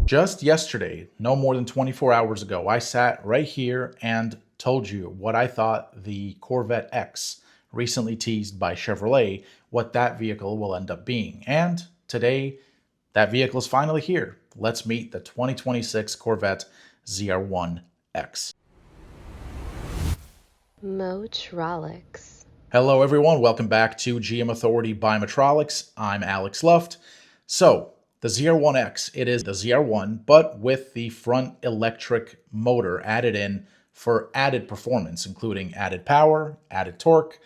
Just yesterday, no more than 24 hours ago, I sat right here and told you what I thought the Corvette X, recently teased by Chevrolet, what that vehicle will end up being. And today, that vehicle is finally here. Let's meet the 2026 Corvette ZR1X. MOTROLIX. Hello everyone, welcome back to GM Authority by MOTROLIX. I'm Alex Luft. So, the ZR1X, it is the ZR1, but with the front electric motor added in for added performance, including added power, added torque,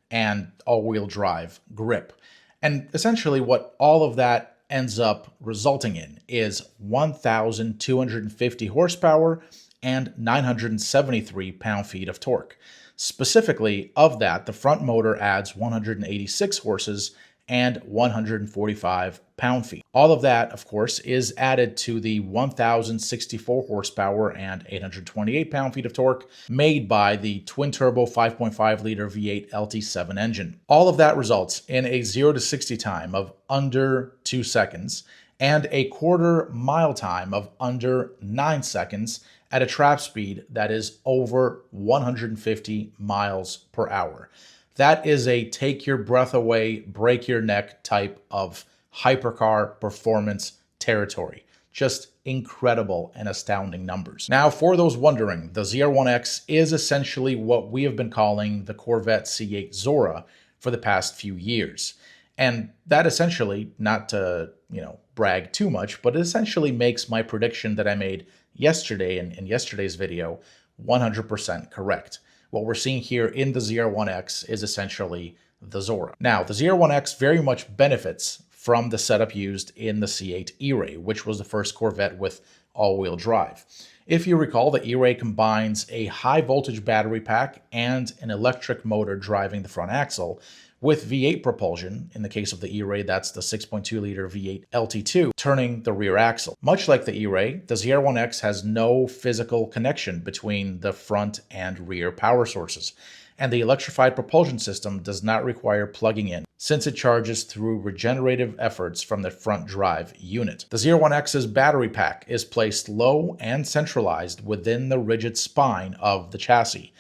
and all-wheel drive grip. And essentially what all of that ends up resulting in is 1,250 horsepower and 973 pound-feet of torque. Specifically, of that, the front motor adds 186 horses and 145 pound-feet. All of that, of course, is added to the 1,064 horsepower and 828 pound-feet of torque made by the twin-turbo 5.5-liter V8 LT7 engine. All of that results in a 0 to 60 time of under 2 seconds and a quarter-mile time of under 9 seconds at a trap speed that is over 150 miles per hour. That is a take your breath away, break your neck type of hypercar performance territory. Just incredible and astounding numbers. Now, for those wondering, the ZR1X is essentially what we have been calling the Corvette C8 Zora for the past few years. And that essentially, not to, brag too much, but it essentially makes my prediction that I made yesterday in yesterday's video 100% correct. What we're seeing here in the ZR1X is essentially the Zora. Now, the ZR1X very much benefits from the setup used in the C8 E-Ray, which was the first Corvette with all-wheel drive. If you recall, the E-Ray combines a high-voltage battery pack and an electric motor driving the front axle, with V8 propulsion. In the case of the E-Ray, that's the 6.2-liter V8 LT7, turning the rear axle. Much like the E-Ray, the ZR1X has no physical connection between the front and rear power sources, and the electrified propulsion system does not require plugging in, since it charges through regenerative efforts from the front drive unit. The ZR1X's battery pack is placed low and centralized within the rigid spine of the chassis.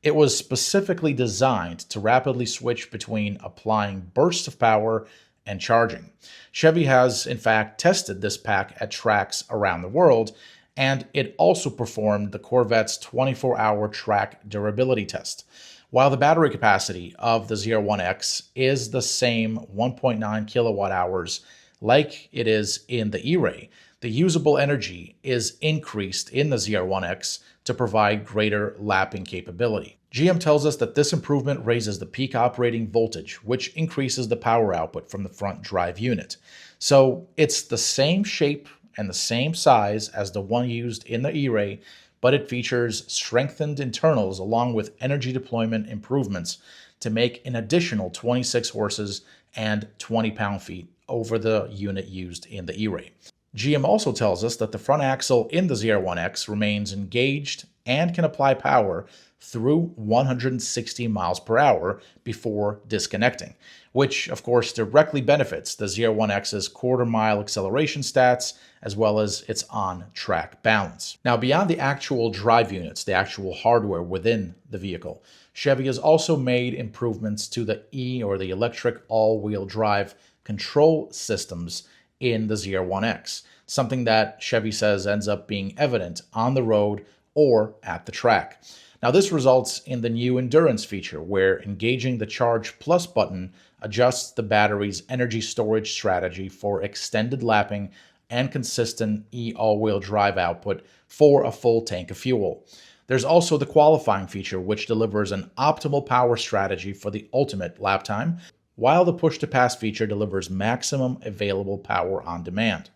It was specifically designed to rapidly switch between applying bursts of power and charging. Chevy has, in fact, tested this pack at tracks around the world, and it also performed the Corvette's 24-hour track durability test. While the battery capacity of the ZR1X is the same 1.9 kilowatt hours like it is in the E-Ray, the usable energy is increased in the ZR1X to provide greater lapping capability. GM tells us that this improvement raises the peak operating voltage, which increases the power output from the front drive unit. So it's the same shape and the same size as the one used in the E-Ray, but it features strengthened internals along with energy deployment improvements to make an additional 26 horses and 20 pound-feet over the unit used in the E-Ray. GM also tells us that the front axle in the ZR1X remains engaged and can apply power through 160 miles per hour before disconnecting, which of course directly benefits the ZR1X's quarter-mile acceleration stats as well as its on-track balance. Now, beyond the actual drive units, the actual hardware within the vehicle, Chevy has also made improvements to the the electric all-wheel drive control systems in the ZR1X, something that Chevy says ends up being evident on the road or at the track. Now, this results in the new endurance feature where engaging the Charge Plus button adjusts the battery's energy storage strategy for extended lapping and consistent all-wheel drive output for a full tank of fuel. There's also the qualifying feature, which delivers an optimal power strategy for the ultimate lap time, while the push-to-pass feature delivers maximum available power on demand.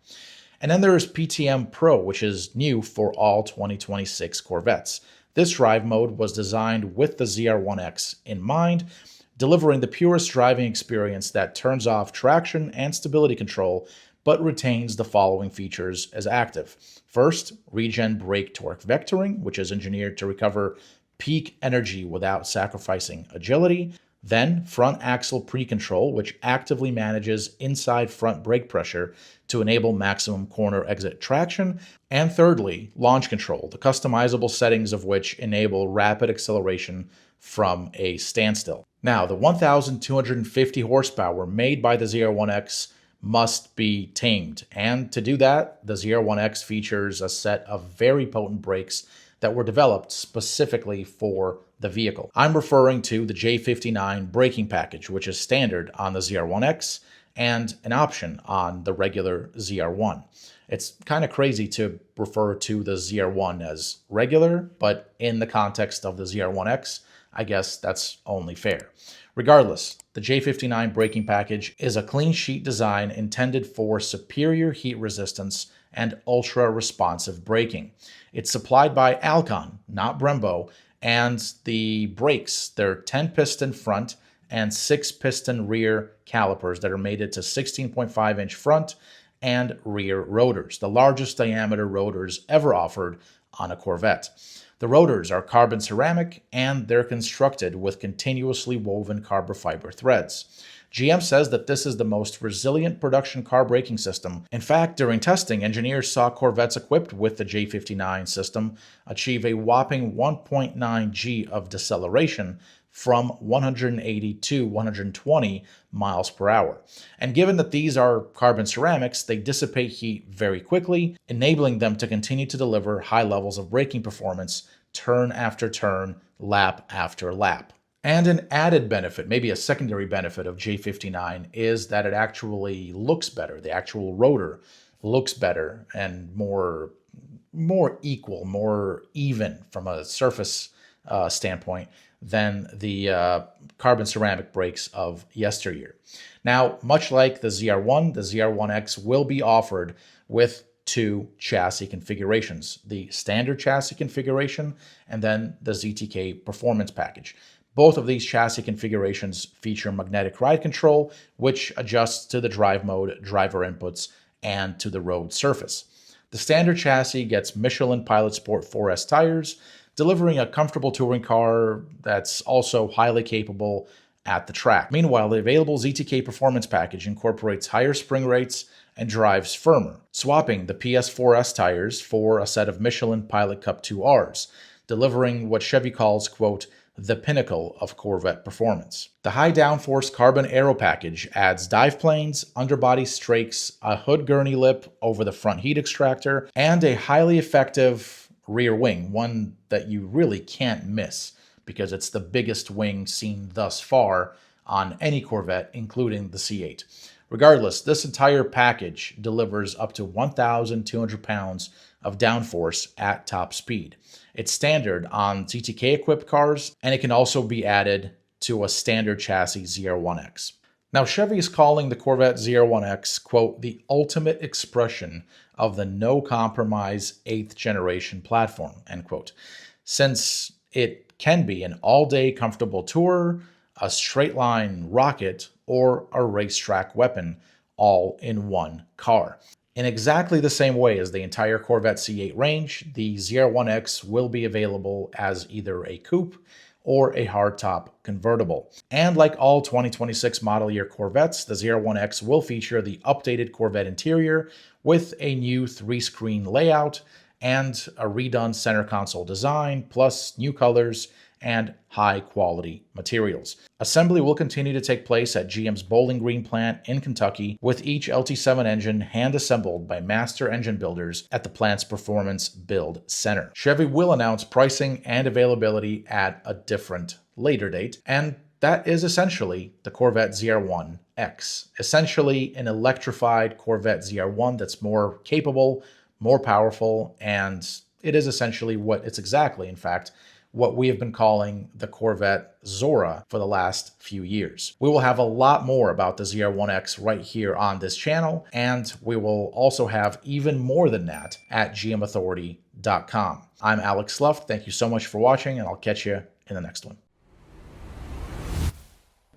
And then there is PTM Pro, which is new for all 2026 Corvettes. This drive mode was designed with the ZR1X in mind, delivering the purest driving experience that turns off traction and stability control, but retains the following features as active. First, regen brake torque vectoring, which is engineered to recover peak energy without sacrificing agility. Then front axle pre-control, which actively manages inside front brake pressure to enable maximum corner exit traction. And thirdly, launch control, the customizable settings of which enable rapid acceleration from a standstill. Now, the 1,250 horsepower made by the ZR1X must be tamed. And to do that, the ZR1X features a set of very potent brakes that were developed specifically for the vehicle. I'm referring to the J59 braking package, which is standard on the ZR1X and an option on the regular ZR1. It's kind of crazy to refer to the ZR1 as regular, but in the context of the ZR1X, I guess that's only fair. Regardless, the J59 braking package is a clean sheet design intended for superior heat resistance and ultra-responsive braking. It's supplied by Alcon, not Brembo, and the brakes, they're 10-piston front and 6-piston rear calipers that are mated to 16.5-inch front and rear rotors, the largest diameter rotors ever offered on a Corvette. The rotors are carbon ceramic, and they're constructed with continuously woven carbon fiber threads. GM says that this is the most resilient production car braking system. In fact, during testing, engineers saw Corvettes equipped with the J59 system achieve a whopping 1.9 G of deceleration from 180 to 120 miles per hour. And given that these are carbon ceramics, they dissipate heat very quickly, enabling them to continue to deliver high levels of braking performance turn after turn, lap after lap. And an added benefit, maybe a secondary benefit of J59 is that it actually looks better. The actual rotor looks better and more equal, more even from a surface standpoint than the carbon ceramic brakes of yesteryear. Now, much like the ZR1, the ZR1X will be offered with two chassis configurations, the standard chassis configuration and then the ZTK performance package. Both of these chassis configurations feature magnetic ride control, which adjusts to the drive mode, driver inputs, and to the road surface. The standard chassis gets Michelin Pilot Sport 4S tires, delivering a comfortable touring car that's also highly capable at the track. Meanwhile, the available ZTK performance package incorporates higher spring rates and drives firmer, swapping the PS4S tires for a set of Michelin Pilot Cup 2Rs, delivering what Chevy calls, quote, the pinnacle of Corvette performance. The high downforce carbon aero package adds dive planes, underbody strakes, a hood gurney lip over the front heat extractor, and a highly effective rear wing, one that you really can't miss because it's the biggest wing seen thus far on any Corvette, including the C8. Regardless, this entire package delivers up to 1,200 pounds of downforce at top speed. It's standard on ZTK-equipped cars, and it can also be added to a standard chassis ZR1X. Now, Chevy is calling the Corvette ZR1X, quote, the ultimate expression of the no-compromise 8th generation platform, end quote, since it can be an all-day comfortable tourer, a straight-line rocket, or a racetrack weapon, all in one car. In exactly the same way as the entire Corvette C8 range, the ZR1X will be available as either a coupe or a hardtop convertible. And like all 2026 model year Corvettes, the ZR1X will feature the updated Corvette interior with a new 3-screen layout and a redone center console design, plus new colors and high-quality materials. Assembly will continue to take place at GM's Bowling Green plant in Kentucky, with each LT7 engine hand-assembled by master engine builders at the plant's Performance Build Center. Chevy will announce pricing and availability at a different later date, and that is essentially the Corvette ZR1X. Essentially an electrified Corvette ZR1 that's more capable, more powerful, and it is essentially in fact, what we have been calling the Corvette Zora for the last few years. We will have a lot more about the ZR1X right here on this channel, and we will also have even more than that at gmauthority.com. I'm Alex Luft. Thank you so much for watching, and I'll catch you in the next one.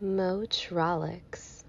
MOTROLIX.